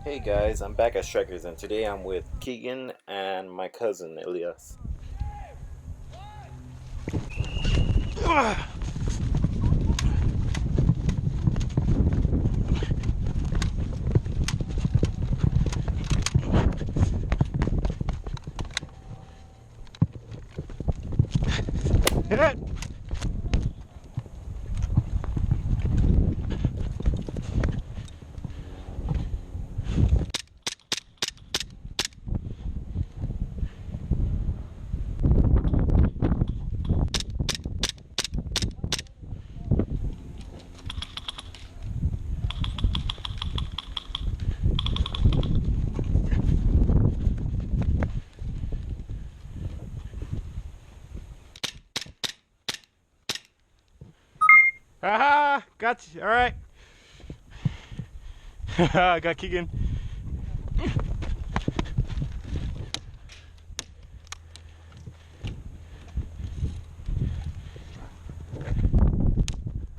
Hey guys, I'm back at Strikers and today I'm with Keegan and my cousin Elias. Hit it! Aha! Got you. All right. Got Keegan.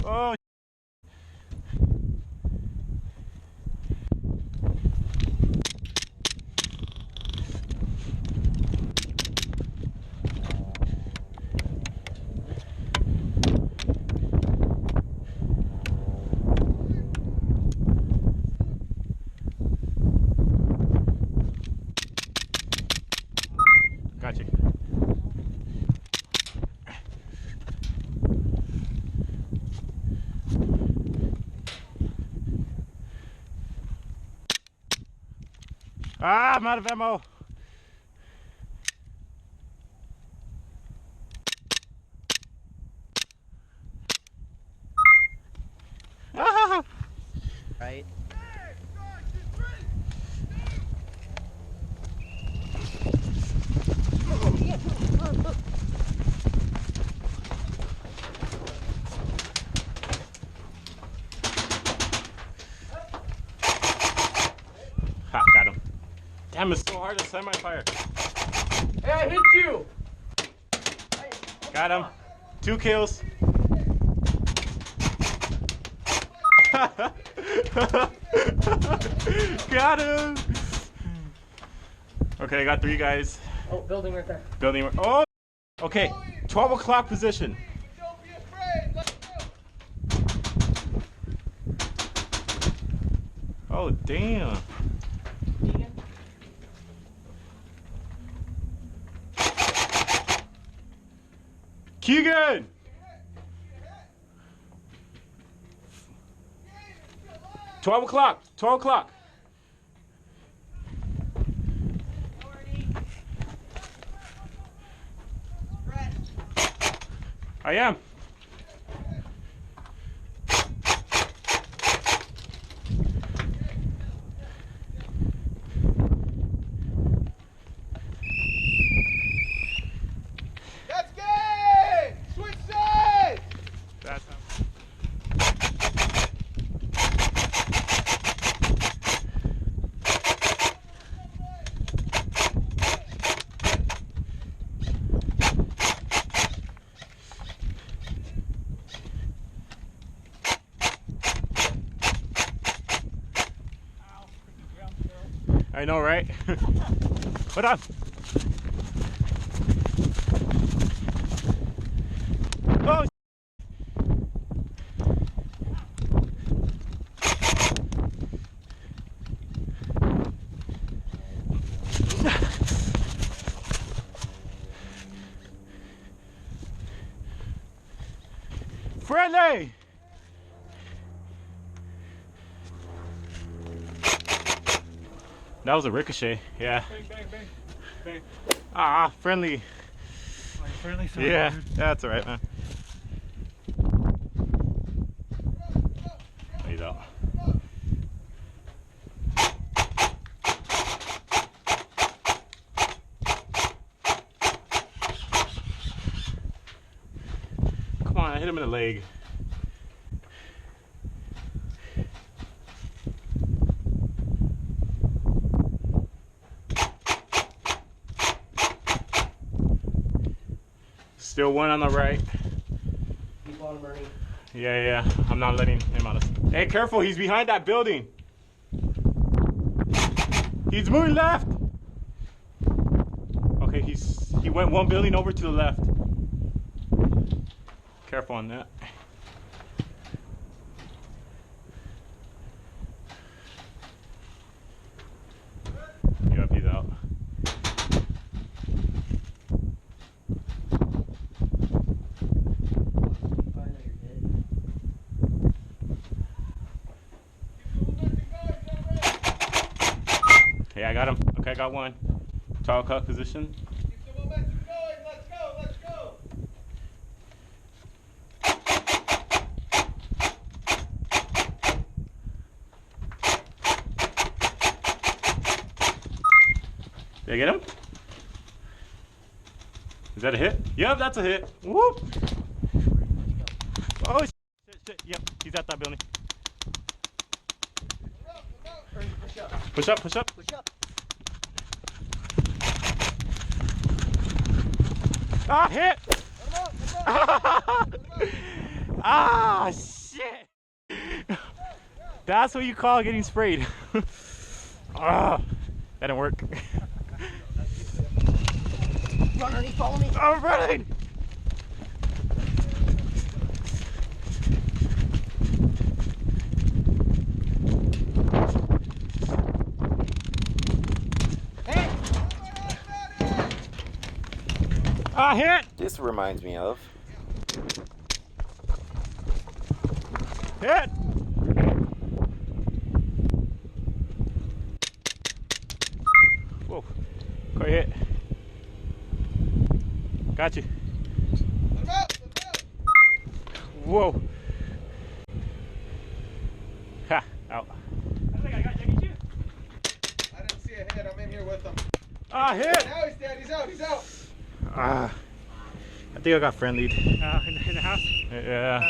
Oh. Got you. Ah, I'm out of ammo. Ah! Right? Ha, got him. Damn, it's so hard to semi-fire. Hey, I hit you! Got him. 2 kills. Got him. Okay, I got 3 guys. Oh, building right there. Building. Oh, okay. 12 o'clock position. Don't be afraid. Let's go. Oh, damn. Keegan! $12 o'clock. 12 o'clock. I am. That's game! Switch sides! That's I know, right? What up? Oh! Friendly! That was a ricochet, yeah. Bang, bang, bang. Bang. Ah, friendly. Oh, you friendly? Sorry, Yeah, dude. that's alright, man. He's out. Come on, I hit him in the leg. Still one on the right. Keep on burning. Yeah, I'm not letting him out of. Hey, careful, he's behind that building. He's moving left. Okay, he went one building over to the left. Careful on that. Yep, he's out. Yeah, I got him. Okay, I got one. Tall cut position. Keep the momentum going. Let's go. Let's go. Did I get him? Is that a hit? Yep, that's a hit. Whoop! Oh, shit, shit. Yep, he's at that building. Push up, push up. Push up. Ah, hit! Ah, shit! That's what you call getting sprayed. Ah, that didn't work. Run, Ernie, follow me. I'm running! Ah, hit! This reminds me of Hit! Whoa, quick hit. Got you. Whoa. Ha, out. I think I got you. I didn't see a hit. I'm in here with him. Ah, hit! Now he's dead. He's out. He's out. Ah, I think I got friendlied. In the house? Yeah.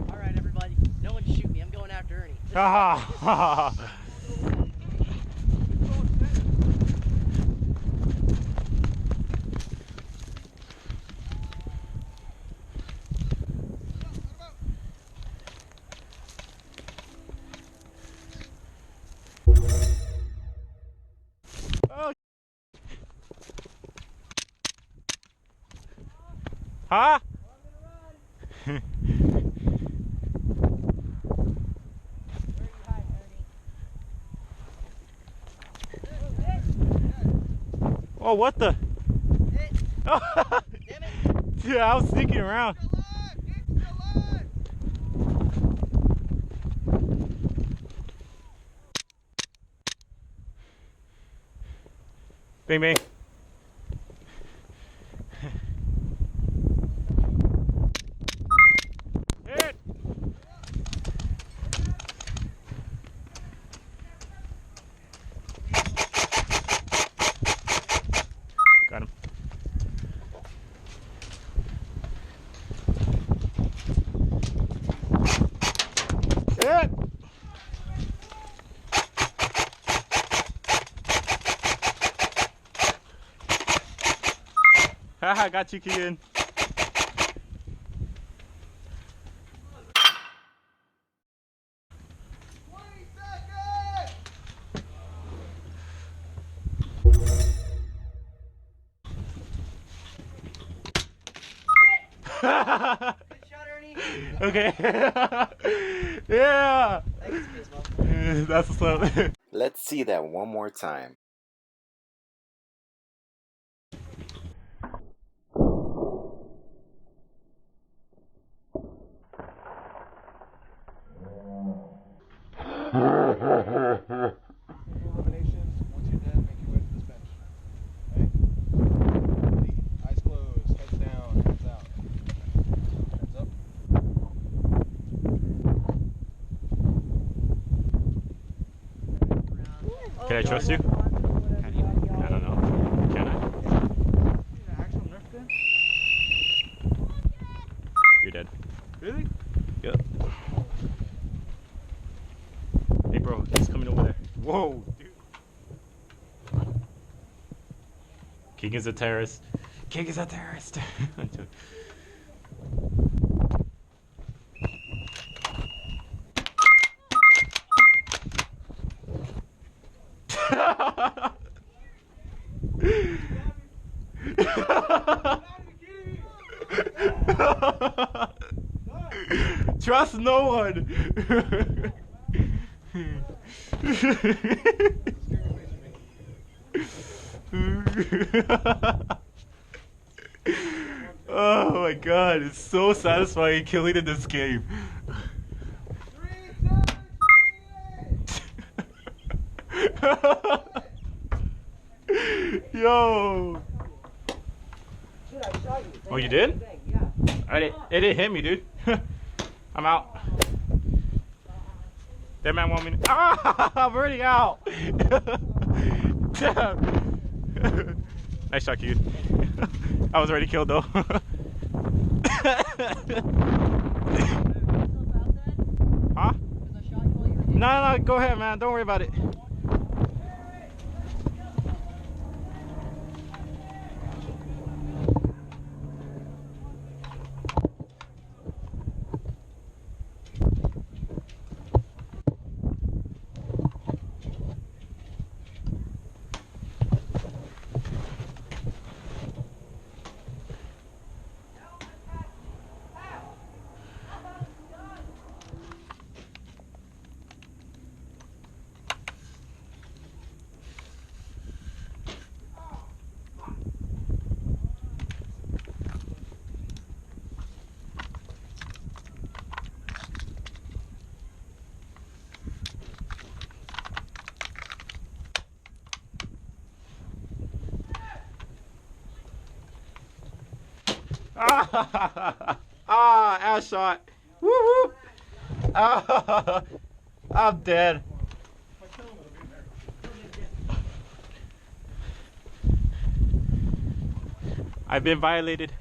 All right, everybody. No one shoot me. I'm going after Ernie. Ah, oh. Huh? Oh, what the? Damn it. Dude, I was sneaking around. Bang, bang. Hit! Got him. Hit! Haha, got you, Keegan. Good shot, Ernie. Okay. Yeah. Thanks, Gizmo. That's what's up. Let's see that one more time. Eliminations. Once you're dead, make your way to this bench. Okay? Ready. Eyes closed. Heads down. Hands out. Hands up. Can I trust you? I don't know. Can I? An actual Nerf gun? You're dead. Really? Yep. Hey, bro, he's coming over there. Whoa, dude. Keegan's a terrorist. Keegan's a terrorist. Trust no one. Oh my god, it's so satisfying killing in this game. Yo. Oh, you did? It didn't hit me, dude. I'm out. That man want me to... Ah, I'm already out. Damn. Nice shot, Keegan. I was already killed, though. Huh? No, go ahead, man. Don't worry about it. Ass shot. Woo woo. I'm dead. I've been violated.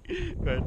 Good.